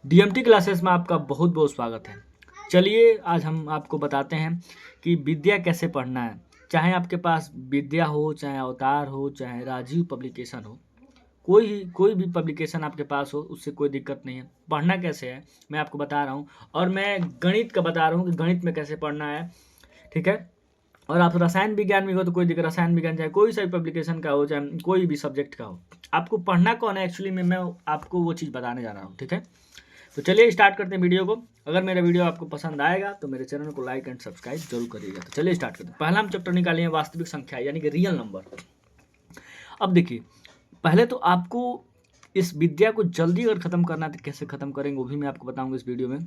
DMT classes में आपका बहुत बहुत स्वागत है। चलिए आज हम आपको बताते हैं कि विद्या कैसे पढ़ना है। चाहे आपके पास विद्या हो, चाहे अवतार हो, चाहे राजीव पब्लिकेशन हो, कोई भी पब्लिकेशन आपके पास हो, उससे कोई दिक्कत नहीं है। पढ़ना कैसे है मैं आपको बता रहा हूँ, और मैं गणित का बता रहा हूँ कि गणित में कैसे पढ़ना है। ठीक है। और आप रसायन विज्ञान में हो तो कोई दिक्कत, रसायन विज्ञान चाहे कोई सा भी पब्लिकेशन का हो, चाहे कोई भी सब्जेक्ट का हो, आपको पढ़ना कौन है एक्चुअली में, मैं आपको वो चीज़ बताने जा रहा हूँ। ठीक है। तो चलिए स्टार्ट करते हैं वीडियो को। अगर मेरा वीडियो आपको पसंद आएगा तो मेरे चैनल को लाइक एंड सब्सक्राइब जरूर करिएगा। तो चलिए स्टार्ट करते हैं। पहला हम चैप्टर निकालेंगे वास्तविक संख्या यानी कि रियल नंबर। अब देखिए, पहले तो आपको इस विद्या को जल्दी अगर ख़त्म करना है तो कैसे ख़त्म करेंगे वो भी मैं आपको बताऊंगा इस वीडियो में।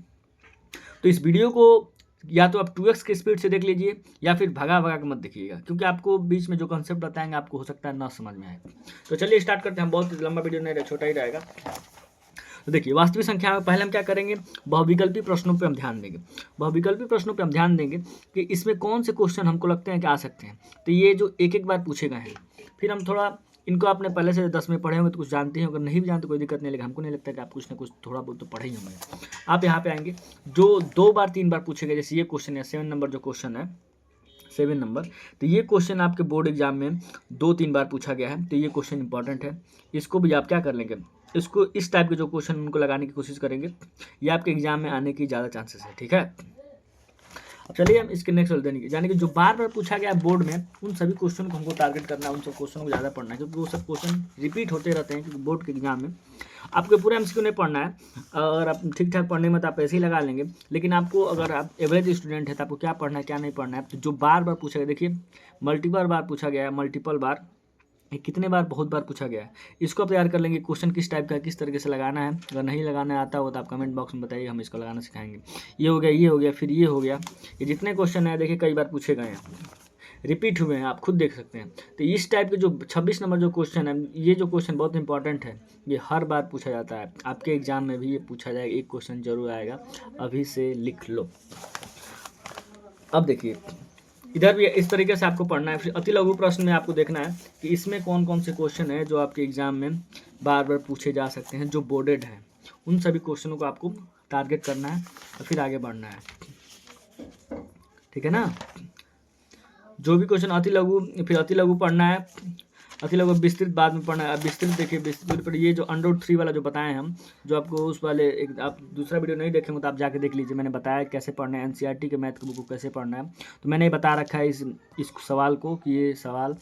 तो इस वीडियो को या तो आप 2x की स्पीड से देख लीजिए या फिर भगा भगा के मत देखिएगा, क्योंकि आपको बीच में जो कंसेप्ट बताएंगे आपको हो सकता है ना समझ में आए। तो चलिए स्टार्ट करते हैं। बहुत लंबा वीडियो नहीं रहेगा, छोटा ही रहेगा। तो देखिए, वास्तविक संख्या में पहले हम क्या करेंगे, बहुविकल्पी प्रश्नों पे हम ध्यान देंगे। बहुविकल्पी प्रश्नों पे हम ध्यान देंगे कि इसमें कौन से क्वेश्चन हमको लगते हैं कि आ सकते हैं। तो ये जो एक एक बार पूछे गए हैं, फिर हम थोड़ा इनको आपने पहले से 10 में पढ़े होंगे तो कुछ जानते हैं, अगर नहीं भी जानते कोई दिक्कत नहीं, लेकिन हमको नहीं लगता कि आप कुछ ना कुछ थोड़ा बहुत तो पढ़े ही होंगे। आप यहाँ पे आएंगे, जो 2 बार 3 बार पूछे गए, जैसे ये क्वेश्चन है 7 नंबर जो क्वेश्चन है 7 नंबर, तो ये क्वेश्चन आपके बोर्ड एग्जाम में 2-3 बार पूछा गया है, तो ये क्वेश्चन इंपॉर्टेंट है। इसको भी आप क्या कर लेंगे, इसको इस टाइप के जो क्वेश्चन उनको लगाने की कोशिश करेंगे, ये आपके एग्जाम में आने की ज़्यादा चांसेस है। ठीक है। अब चलिए हम इसके नेक्स्ट चलते हैं, यानी कि जो बार बार पूछा गया बोर्ड में उन सभी क्वेश्चन को हमको टारगेट करना है, उन सब क्वेश्चन को ज़्यादा पढ़ना है, क्योंकि वो सब क्वेश्चन रिपीट होते रहते हैं। क्योंकि बोर्ड के एग्जाम में आपको पूरा एमसीक्यू नहीं पढ़ना है, और आप ठीक ठाक पढ़ने में तो आप ऐसे ही लगा लेंगे, लेकिन आपको अगर आप एवरेज स्टूडेंट है तो आपको क्या पढ़ना है क्या नहीं पढ़ना है। तो जो बार बार पूछा गया, देखिए मल्टीपल बार पूछा गया है, मल्टीपल बार ये कितने बार, बहुत बार पूछा गया है। इसको आप तैयार कर लेंगे, क्वेश्चन किस टाइप का किस तरीके से लगाना है। अगर नहीं लगाना आता हो तो आप कमेंट बॉक्स में बताइए, हम इसको लगाना सिखाएंगे। ये हो गया, ये हो गया, फिर ये हो गया। ये जितने क्वेश्चन है देखिए कई बार पूछे गए हैं, रिपीट हुए हैं, आप खुद देख सकते हैं। तो इस टाइप के जो 26 नंबर जो क्वेश्चन है, ये जो क्वेश्चन बहुत इंपॉर्टेंट है, ये हर बार पूछा जाता है। आपके एग्जाम में भी ये पूछा जाएगा, एक क्वेश्चन जरूर आएगा, अभी से लिख लो। अब देखिए, इधर भी इस तरीके से आपको पढ़ना है। फिर अति लघु प्रश्न में आपको देखना है कि इसमें कौन कौन से क्वेश्चन है जो आपके एग्जाम में बार बार पूछे जा सकते हैं, जो बोर्डेड हैं। उन सभी क्वेश्चनों को आपको टारगेट करना है और फिर आगे बढ़ना है। ठीक है ना। जो भी क्वेश्चन अति लघु, फिर अति लघु पढ़ना है, अति लघु विस्तृत बाद में पढ़ना है। अब विस्तृत देखिए, विस्तृत पर ये जो √3 वाला जो बताए हम, जो आपको उस वाले एक, आप दूसरा वीडियो नहीं देखेंगे तो आप जाके देख लीजिए, मैंने बताया कैसे पढ़ना है, एनसीईआरटी के मैथ की बुक को कैसे पढ़ना है। तो मैंने बता रखा है इस सवाल को कि ये सवाल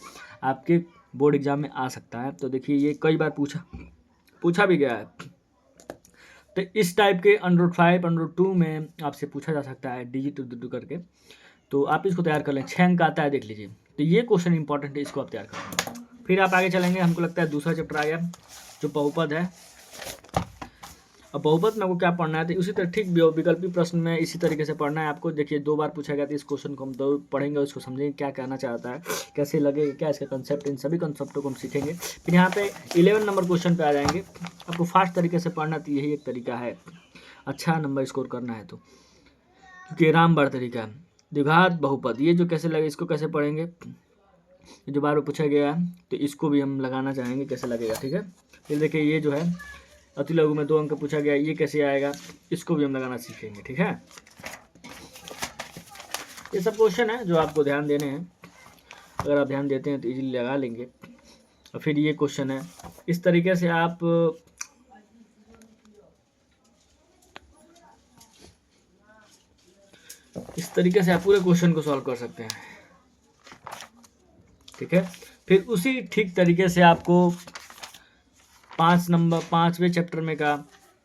आपके बोर्ड एग्जाम में आ सकता है। तो देखिए ये कई बार पूछा भी गया है। तो इस टाइप के √5 √2 में आपसे पूछा जा सकता है डिजिट करके। तो आप इसको तैयार कर लें, 6 अंक आता है, देख लीजिए। तो ये क्वेश्चन इंपॉर्टेंट है, इसको आप तैयार कर लें। फिर आप आगे चलेंगे, हमको लगता है दूसरा चैप्टर आ गया जो बहुपद है। अब बहुपद में आपको क्या पढ़ना है, तो उसी तरह ठीक विकल्पी प्रश्न में इसी तरीके से पढ़ना है आपको। देखिए 2 बार पूछा गया था, इस क्वेश्चन को हम 2 पढ़ेंगे, उसको समझेंगे क्या कहना चाहता है, कैसे लगेगा, क्या इसका कंसेप्ट, इन सभी कंसेप्टों को हम सीखेंगे। फिर यहाँ पे 11 नंबर क्वेश्चन पे आ जाएंगे। आपको फास्ट तरीके से पढ़ना, तो यही एक तरीका है अच्छा नंबर स्कोर करना है, तो क्योंकि रामबाण तरीका है। द्विघात बहुपद, ये जो कैसे लगे, इसको कैसे पढ़ेंगे, जो बार बार पूछा गया है, तो इसको भी हम लगाना चाहेंगे कैसे लगेगा। ठीक है। फिर देखिए ये जो है अति लघु में 2 अंक पूछा गया, ये कैसे आएगा, इसको भी हम लगाना सीखेंगे। ठीक है। ये सब क्वेश्चन है जो आपको ध्यान देने हैं, अगर आप ध्यान देते हैं तो इजीली लगा लेंगे। और फिर ये क्वेश्चन है, इस तरीके से आप पूरे क्वेश्चन को सॉल्व कर सकते हैं। ठीक है। फिर उसी ठीक तरीके से आपको 5वें चैप्टर में का,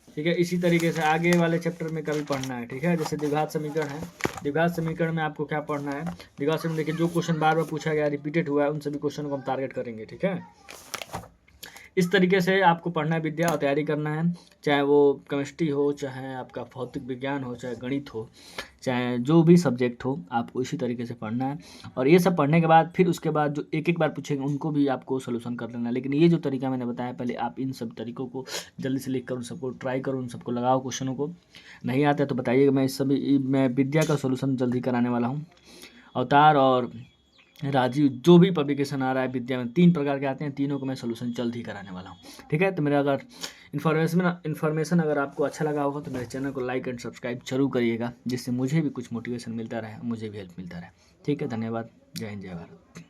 ठीक है, इसी तरीके से आगे वाले चैप्टर में का भी पढ़ना है। ठीक है। जैसे द्विघात समीकरण है, द्विघात समीकरण में आपको क्या पढ़ना है, द्विघात समीकरण देखिए जो क्वेश्चन बार बार पूछा गया, रिपीटेड हुआ है, उन सभी क्वेश्चन को हम टारगेट करेंगे। ठीक है। इस तरीके से आपको पढ़ना है, विद्या और तैयारी करना है, चाहे वो केमिस्ट्री हो, चाहे आपका भौतिक विज्ञान हो, चाहे गणित हो, चाहे जो भी सब्जेक्ट हो, आपको इसी तरीके से पढ़ना है। और ये सब पढ़ने के बाद फिर उसके बाद जो एक एक बार पूछेंगे उनको भी आपको सोल्यूशन कर लेना है। लेकिन ये जो तरीका मैंने बताया, पहले आप इन सब तरीकों को जल्दी से लिख कर उन सबको ट्राई करो, उन सबको लगाओ क्वेश्चनों को। नहीं आता है तो बताइएगा, मैं विद्या का सोल्यूशन जल्दी कराने वाला हूँ। अवतार और राजीव जो भी पब्लिकेशन आ रहा है विद्या में, 3 प्रकार के आते हैं, तीनों को मैं सोल्यूशन जल्द ही कराने वाला हूँ। ठीक है। तो मेरा अगर इन्फॉर्मेशन अगर आपको अच्छा लगा होगा तो मेरे चैनल को लाइक एंड सब्सक्राइब जरूर करिएगा, जिससे मुझे भी कुछ मोटिवेशन मिलता रहे, मुझे भी हेल्प मिलता रहे। ठीक है, धन्यवाद। जय हिंद, जय भारत।